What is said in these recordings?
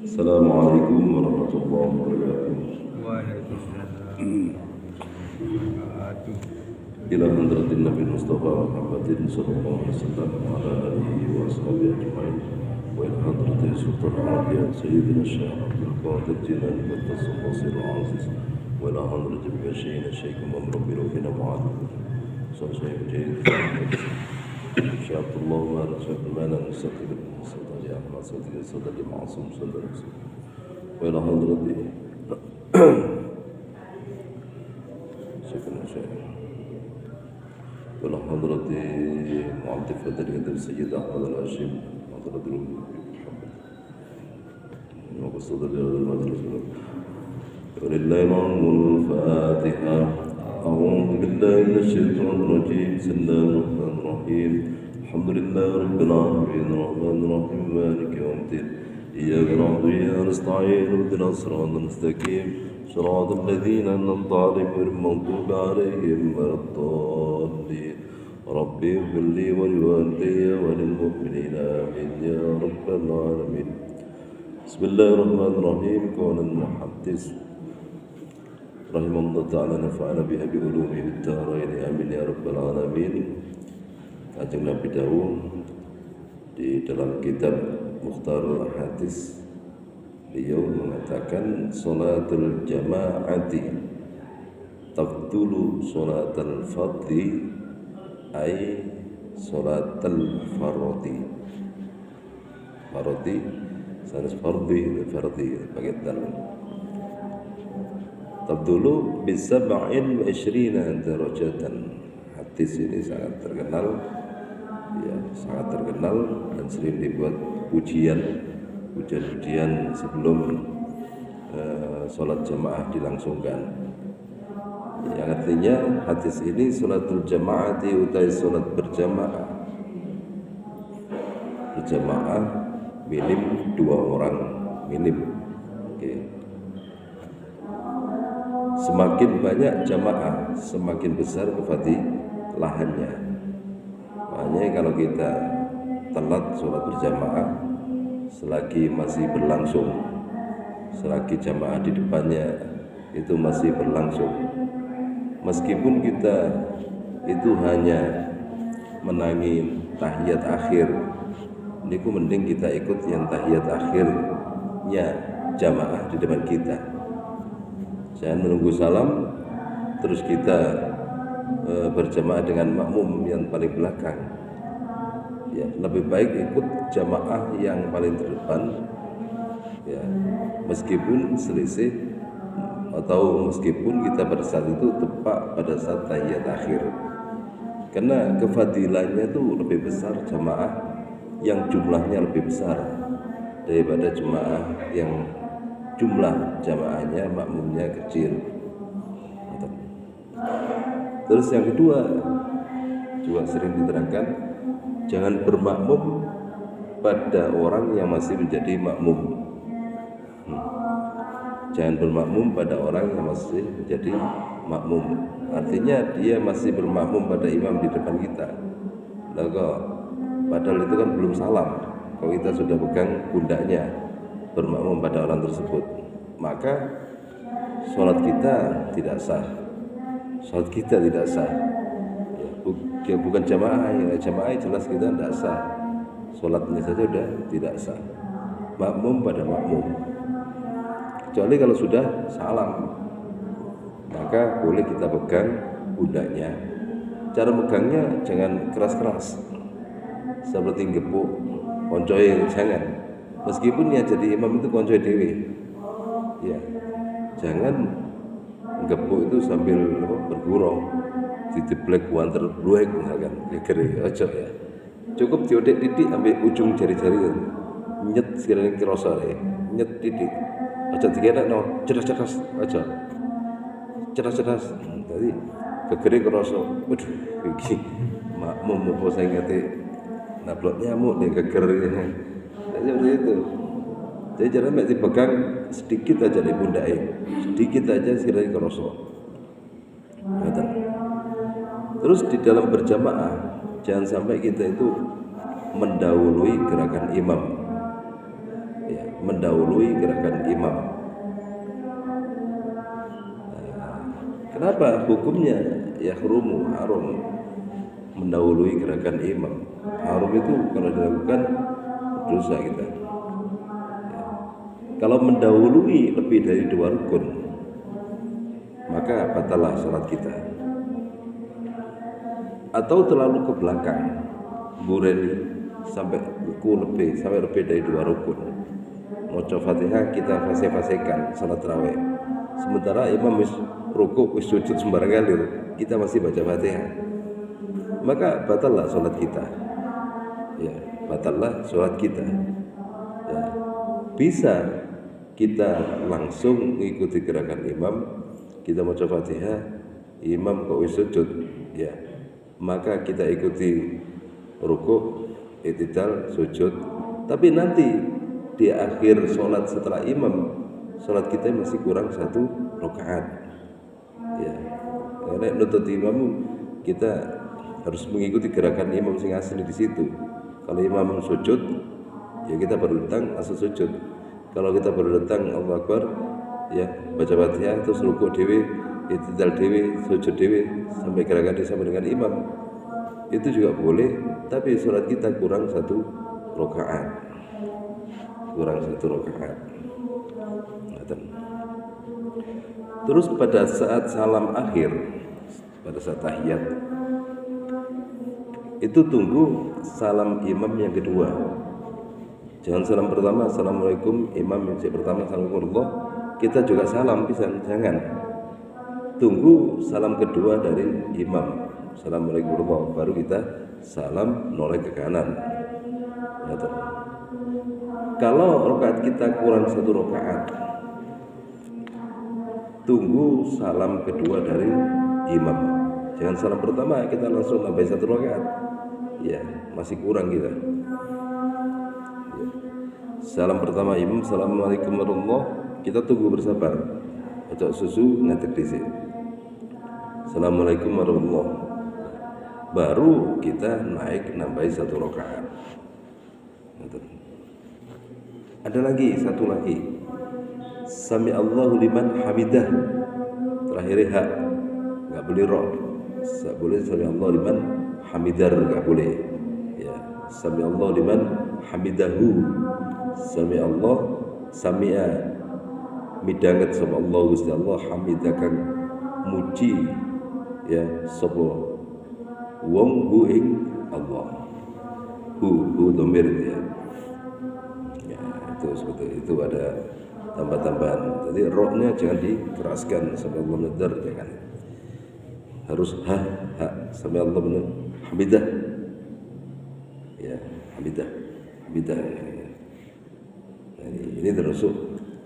Assalamualaikum warahmatullahi wabarakatuh. Waalaikumsalam. Ila hadratin Nabi Mustafa Muhammadin sallallahu alaihi wasallam wa ala alihi wa ashabihi ajma'in. Wa ila hadratin Sultan Al-Awliya Sayyidina Syekh Abdul Qadir Jilani Qaddas Nasir Al-Aziz. Wa ila hadratin Bashir Syekh Muhammad bin Rufina Mu'ad. Syekh Jayid Syekh Abdullah wa Syekh Manan Sadiq Sadari Ahmad Sadiq Sadari Ma'asum Sadari. Wa ila hadratin Syekh ولا حضرة معطف ذلك السيد أحمد الهاشم حضرة محمد وقصد المجلس ولله العلم الفاتحة أعوذ بالله من الشيطان الرجيم بسم الله الرحمن الرحيم الحمد لله رب العالمين الرحمن الرحيم مالك يوم الدين إياك نعبد وإياك نستعين اهدنا الصراط المستقيم صراط الذين أنعمت عليهم غير المغضوب عليهم ولا الضالين رب اغفر لي ولوالدي وللمؤمنين آمين يا رب العالمين. بسم الله الرحمن الرحيم. قال المحدث رحمه الله تعالى نفعنا بها بعلومه في الدارين آمين يا رب العالمين. Kanjeng Nabi dawuh di dalam kitab Mukhtarul Hadis, beliau mengatakan sholatul jama'ati taqtulu sholatul fardhi ay sholatul fardhi. Fardhi sanes fardhi pakai dal. Taqtulu bi 27 darajatan. Hadis ini sangat terkenal, ya sangat terkenal dan sering dibuat pujian sebelum sholat jamaah dilangsungkan. Yang artinya hadis ini sholatul jamaati utai sholat berjamaah minim 2 orang minim. Semakin banyak jamaah semakin besar kefadilahannya. Makanya kalau kita telat sholat berjamaah selagi masih berlangsung, selagi jamaah di depannya itu masih berlangsung, meskipun kita itu hanya menangi tahiyat akhir, niku mending kita ikut yang tahiyat akhirnya jamaah di depan kita. Jangan menunggu salam terus kita berjamaah dengan makmum yang paling belakang. Ya, lebih baik ikut jamaah yang paling terdepan, ya, meskipun selisih atau meskipun kita pada saat itu tepat pada saat tahiyat akhir, karena kefadilannya itu lebih besar jamaah yang jumlahnya lebih besar daripada jamaah yang jumlah jamaahnya makmumnya kecil. Terus yang kedua juga sering diterangkan, jangan bermakmum pada orang yang masih menjadi makmum. Jangan bermakmum pada orang yang masih menjadi makmum. Artinya dia masih bermakmum pada imam di depan kita. Lah kok padahal itu kan belum salam. Kalau kita sudah pegang pundaknya bermakmum pada orang tersebut, maka sholat kita tidak sah. Sholat kita tidak sah. Bukan jamaah, ya jamaah jelas kita tidak sah, sholatnya saja sudah tidak sah. Makmum pada makmum, kecuali kalau sudah salam, maka boleh kita pegang pundaknya. Cara megangnya jangan keras-keras seperti gepuk koncoe, jangan. Meskipun yang jadi imam itu koncoe dewe, ya jangan gepuk itu sambil bergurau diteblek wanter bluek misalkan, ya kere aja ya. Cukup diodek titik ambil ujung jari-jari nyet sekiranya kerasa ya, nyet titik aja dikena cerdas aja, cerdas. Jadi kekere kerasa, waduh iki makmum apa saya ngate nablok nyamuk nih keker. Jadi seperti itu. Jadi jangan dipegang sedikit aja di pundaknya, sedikit aja sekiranya kerasa. Terus di dalam berjamaah jangan sampai kita itu mendahului gerakan imam. mendahului gerakan imam. Kenapa hukumnya yahrumu, haram mendahului gerakan imam? Haram itu kalau dilakukan dosa kita. Kalau mendahului lebih dari 2 rukun, maka batalah salat kita. Atau terlalu ke belakang, bureni sampai lebih dari 2 rukun. Maca Fatihah kita fase-fasekan salat tarawih. Sementara imam wis rukuk, wis sujud sembarang kali, kita masih baca Fatihah. Maka batallah salat kita. Ya, batallah salat kita. Ya. Bisa kita langsung mengikuti gerakan imam, kita baca Fatihah, imam kok wis sujud, ya. Maka kita ikuti rukuk, i'tidal, sujud. Tapi nanti di akhir sholat setelah imam, sholat kita masih kurang 1 rakaat. Ya, karena nutut imam kita harus mengikuti gerakan imam sing asli di situ. Kalau imam sujud, ya kita baru datang langsung sujud. Kalau kita baru datang Allahu Akbar, ya baca Fatihah terus rukuk dewe, i'tidal dewe, sujud dewe sampai gerakan sama dengan imam. Itu juga boleh, tapi sholat kita kurang 1 rakaat. Kurang 1 rakaat. Terus pada saat salam akhir, pada saat tahiyat, itu tunggu salam imam yang kedua. Jangan salam pertama, assalamualaikum, imam yang pertama, assalamualaikum, kita juga salam pisan, jangan. Tunggu salam kedua dari imam, assalamualaikum, baru kita salam noleh ke kanan. Kalau rakaat kita kurang 1 rakaat, tunggu salam kedua dari imam. Jangan salam pertama kita langsung nambah 1 rakaat. Ya, masih kurang kita. Ya. Salam pertama imam, assalamualaikum warahmatullahi, kita tunggu bersabar. Ojo susu ngadeg dhisik. Assalamualaikum warahmatullahi. Baru kita naik nambah 1 rakaat. Ada lagi, satu lagi. Sami Allahu liman hamidah. Terakhir ha, enggak boleh ro. Enggak boleh sami Allahu liman hamidar, enggak boleh. Ya, sami Allahu liman hamidahu. Sami Allah, sami'a midanget sama Allah Gusti Allah, hamidakan muji ya sapa wong hu ing Allah. Hu domir ya. Itu seperti itu, ada tambah-tambahan. Jadi rohnya jangan dikeraskan sampai Allah menedar, jangan. Harus ha sampai Allah benar. Hamidah. Ya, hamidah. Nah, ini termasuk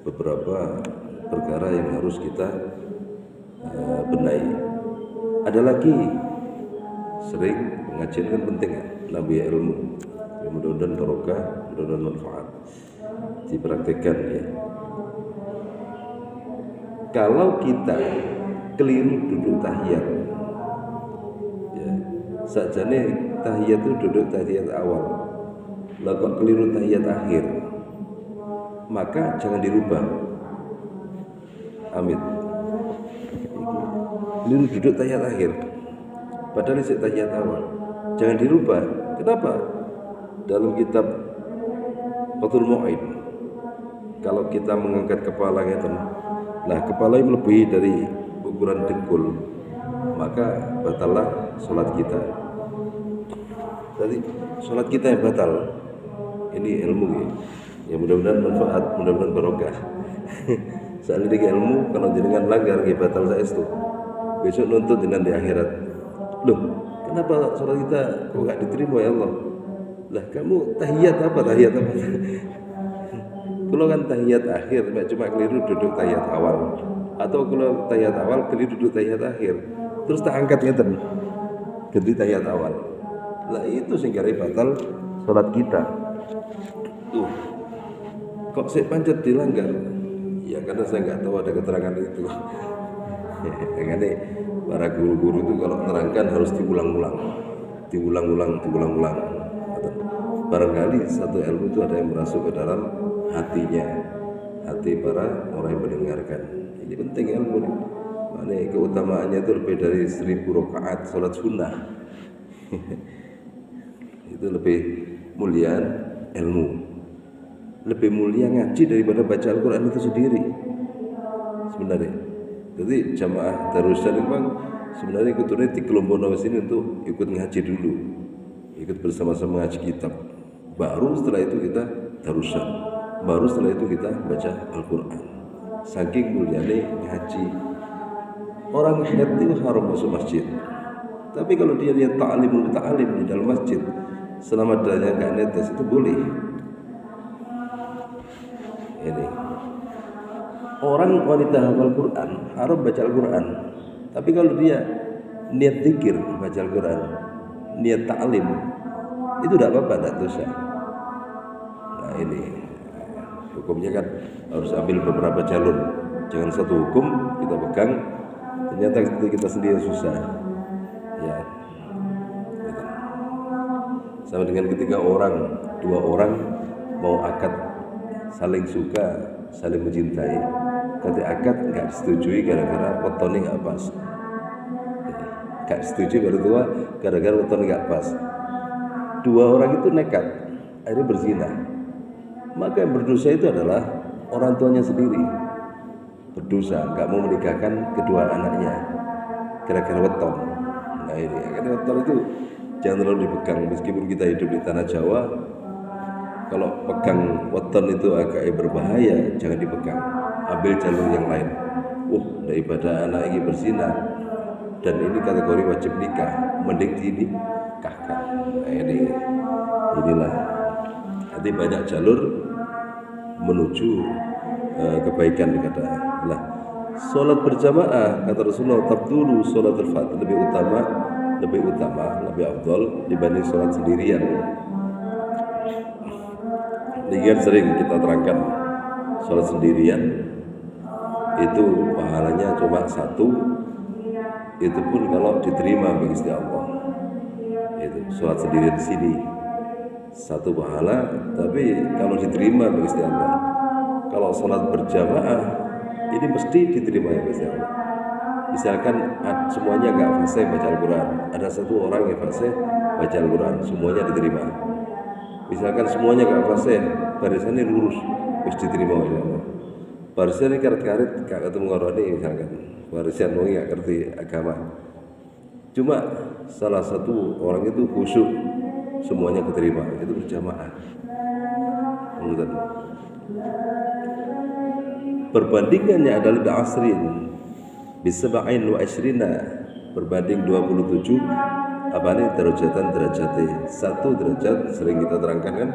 beberapa perkara yang harus kita benahi. Ada lagi, sering pengajian kan penting ya, nambah ilmu. Mudah-mudahan barokah, mudah-mudahan manfaat. Dipraktikkan ya. Kalau kita keliru duduk tahiyat, ya, sajane tahiyat itu duduk tahiyat awal, lah kok keliru tahiyat akhir, maka jangan dirubah. Amin. Keliru duduk tahiyat akhir, padahal isi tahiyat awal, jangan dirubah. Kenapa? Dalam kitab Fathul Mu'in, kalau kita mengangkat kepala gitu, nah kepala yang melebihi dari ukuran dengkul, maka batallah sholat kita. Jadi sholat kita yang batal. Ini ilmu ya, mudah-mudahan manfaat, mudah-mudahan barokah. Saat ini ilmu, kalau jenengan langgar ya batal saya itu. Besok nuntut dengan di akhirat. Loh, kenapa sholat kita kok gak diterima ya Allah? Lah kamu tahiyat apa? Kalau kan tahiyat akhir, cuma keliru duduk tahiyat awal, atau kalau tahiyat awal keliru duduk tahiyat akhir, terus tak angkat ngeten, ganti tahiyat awal. Lah itu sehingga batal sholat kita. Tuh, kok saya pancet dilanggar? Ya karena saya nggak tahu ada keterangan itu. Makanya para guru-guru itu kalau menerangkan harus diulang-ulang. Barangkali satu ilmu itu ada yang masuk ke dalam hatinya, hati para orang yang mendengarkan. Ini penting ilmu nih. Mana keutamaannya itu lebih dari 1000 rakaat sholat sunnah. Itu lebih mulia ilmu, lebih mulia ngaji daripada baca Al-Quran itu sendiri sebenarnya. Jadi jamaah Darussan itu memang sebenarnya ikutnya di kelompok sini untuk ikut ngaji dulu, ikut bersama-sama ngaji kitab, baru setelah itu kita Darussan, baru setelah itu kita baca Al-Quran. Saking mulianya ngaji. Orang haid itu haram masuk masjid, tapi kalau dia lihat ta'lim di dalam masjid selama dalanya nggak netes itu boleh. Ini orang wanita hafal Quran haram baca Al-Quran, tapi kalau dia niat zikir baca Al-Quran, niat ta'lim itu tidak apa-apa, tidak dosa. Nah ini hukumnya kan harus ambil beberapa jalur, jangan satu hukum kita pegang ternyata kita sendiri susah ya. Gitu. Sama dengan ketika dua orang mau akad, saling suka, saling mencintai, ketika akad nggak disetujui gara-gara wetone nggak pas, nggak setuju berdua gara-gara wetone nggak pas. Dua orang itu nekat akhirnya berzina, maka yang berdosa itu adalah orang tuanya sendiri, berdosa nggak mau menikahkan kedua anaknya gara-gara weton. Nah ini karena weton itu jangan terlalu dipegang, meskipun kita hidup di tanah Jawa. Kalau pegang weton itu agak berbahaya, jangan dipegang, ambil jalur yang lain. Daripada anak ini berzina dan ini kategori wajib nikah, mending dinikahkan. Nah inilah nanti banyak jalur menuju kebaikan dikata. Nah, sholat berjamaah kata Rasulullah tabdulu sholatul fard, lebih utama, lebih afdal dibanding sholat sendirian. Ini kan sering kita terangkan, sholat sendirian itu pahalanya cuma satu, itu pun kalau diterima bagi Gusti Allah. Itu sholat sendirian di sini satu pahala, tapi kalau diterima bagi Gusti Allah. Kalau sholat berjamaah ini mesti diterima ya Gusti Allah. Misalkan semuanya nggak fasih baca Al-Quran, ada satu orang yang fasih baca Al-Quran, semuanya diterima. Misalkan semuanya nggak fasih, barisannya lurus, harus diterima oleh Allah. Barisan ini karet-karet gak ketemu koroni, misalkan barisan orang nggak ngerti agama, cuma salah satu orang itu khusyuk, semuanya diterima, itu berjamaah. Benar. Perbandingannya adalah bi'asrin bisaba'in wa ashrina, berbanding 27 apa nih derajatnya. Satu derajat sering kita terangkan kan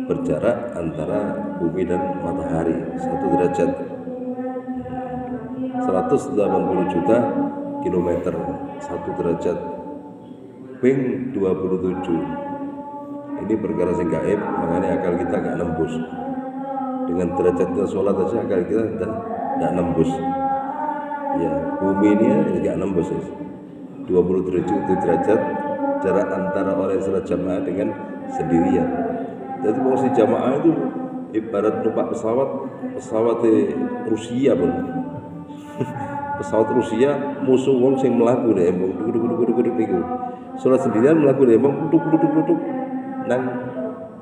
berjarak antara bumi dan matahari, satu derajat 180 juta kilometer, satu derajat ping 27. Ini perkara sing gaib, makanya akal kita gak nembus. Dengan derajatnya sholat aja akal kita tidak nembus. Ya, bumi ini ya gak nembus. 27 derajat jarak antara orang yang sholat jamaah dengan sendirian. Jadi mau si jamaah itu ibarat numpak pesawat Rusia pun. Pesawat Rusia musuh wong sing mlaku deh, duduk niku. Sholat sendirian mlaku deh, duduk nang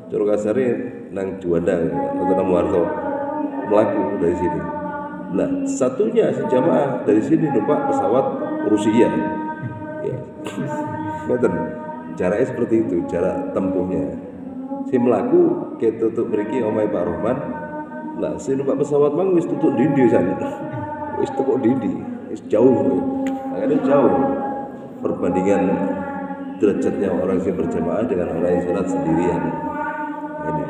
Curug Kasare nang Juanda atau nang Muarto melaku dari sini. Nah satunya si jamaah dari sini numpak pesawat Rusia. Ya, ngeten. Jaraknya seperti itu, jarak tempuhnya. Si melaku kita tutup mriki omahe Pak Rohman. Lah si numpak pesawat mang wis tutuk dindi san. Wis tutuk dindi, wis jauh. Agaknya jauh perbandingan derajatnya orang yang berjamaah dengan orang yang sholat sendirian. Ini.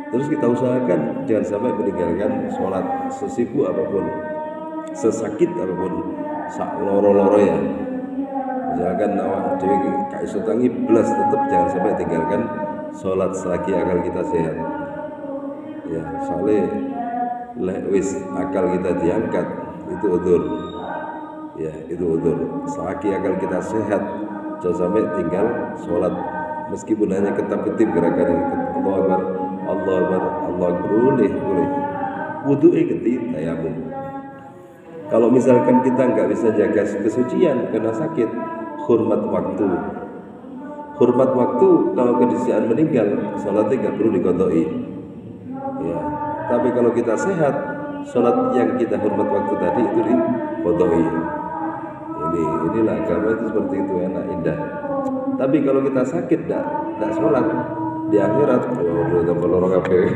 Terus kita usahakan jangan sampai meninggalkan sholat sesibuk apapun, sesakit apapun, sak loro-loro ya. Misalkan awak dhewe gak iso tangi blas, tetap jangan sampai tinggalkan sholat selagi akal kita sehat. Ya, soalnya wis akal kita diangkat itu udzur. Ya, itu udzur. Selagi akal kita sehat, jangan sampai tinggal sholat meskipun hanya ketap-ketip gerakan Allahu Akbar, Allah boleh. Wudu'e genti tayamum. Kalau misalkan kita nggak bisa jaga kesucian karena sakit, hormat waktu. Hormat waktu kalau kedisian meninggal, sholatnya nggak perlu dikodoi. Ya. Tapi kalau kita sehat, sholat yang kita hormat waktu tadi itu dikodoi. Inilah agama itu seperti itu, enak indah. Tapi kalau kita sakit, tidak sholat di akhirat, tambah lorong kabeh.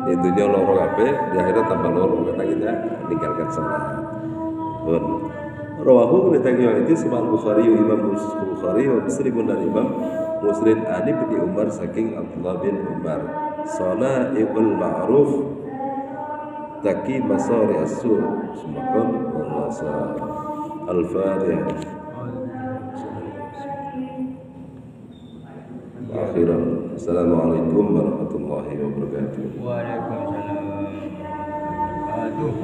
Itunya lorong kabeh, di akhirat tambah lorong karena kita meninggalkan sholat. Rawahu riwayat itu Imam Bukhari, Imam Bukhari wa Muslim dan Imam Muslim ani bin Umar saking Abdullah bin Umar. Sana'iul ma'ruf taki masari as-su. Semakan Allah Al-Fatihah. Akhiran. Assalamualaikum warahmatullahi wabarakatuh. Waalaikumsalam. Aduh.